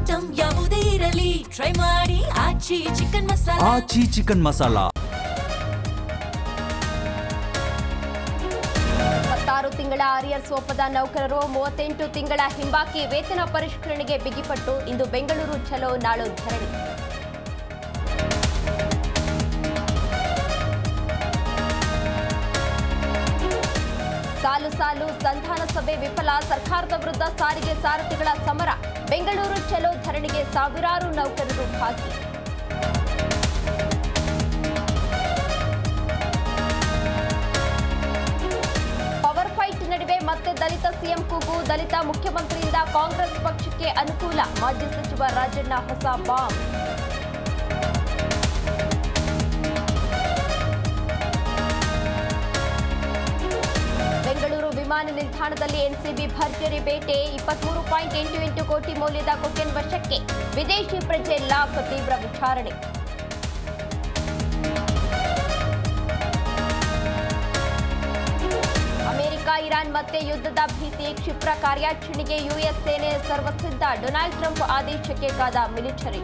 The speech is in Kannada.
ಐಟಂ ಯಾವುದೇ ಇರಲಿ ಟ್ರೈ ಮಾಡಿ ಆಚಿ ಚಿಕನ್ ಮಸಾಲಾ. ಆಚಿ ಚಿಕನ್ ಮಸಾಲಾ 16 ತಿಂಗಳ ಆರಿಯರ್ಸ್ ಒಪ್ಪದ ನೌಕರರು 38 ತಿಂಗಳ ಹಿಂಬಾಕಿ ವೇತನ ಪರಿಷ್ಕರಣೆಗೆ ಬಿಗಿಪಟ್ಟು. ಇಂದು ಬೆಂಗಳೂರು ಚಲೋ ನಾಳು ಧರಣಿ. ಸಾಲು ಸಾಲು ಸಂಧಾನ ಸಭೆ ವಿಫಲ. ಸರ್ಕಾರದ ವಿರುದ್ಧ ಸಾರಿಗೆ ಸಾರಥಿಗಳ ಸಮರ. ಬೆಂಗಳೂರು ಚಲೋ ಧರಣಿಗೆ ಸಾವಿರಾರು ನೌಕರರು ಭಾಗಿ. ಪವರ್ ಫೈಟ್ ನಡುವೆ ಮತ್ತೆ ದಲಿತ ಸಿಎಂ ಕೂಗು. ದಲಿತ ಮುಖ್ಯಮಂತ್ರಿಯಿಂದ ಕಾಂಗ್ರೆಸ್ ಪಕ್ಷಕ್ಕೆ ಅನುಕೂಲ. ಮಾಜಿ ಸಚಿವ ರಾಜಣ್ಣ ಹೊಸ ಬಾಂಬ್. ಬೆಂಗಳೂರು ವಿಮಾನ ನಿಲ್ದಾಣದಲ್ಲಿ ಎನ್ಸಿಬಿ ಭರ್ಜರಿ ಬೇಟೆ. 23.88 ಕೋಟಿ ಮೌಲ್ಯದ ಕೊಕೇನ್ ವಶಕ್ಕೆ. ವಿದೇಶಿ ಪ್ರಜೆ ಲಾಕ್. ತೀವ್ರ ವಿಚಾರಣೆ. ಅಮೆರಿಕ ಇರಾನ್ ಮತ್ತೆ ಯುದ್ಧದ ಭೀತಿ. ಕ್ಷಿಪ್ರ ಕಾರ್ಯಾಚರಣೆಗೆ ಯುಎಸ್ ಸೇನೆ ಸರ್ವಸಿದ್ಧ. ಡೊನಾಲ್ಡ್ ಟ್ರಂಪ್ ಆದೇಶಕ್ಕೆ ಕಾದ ಮಿಲಿಟರಿ.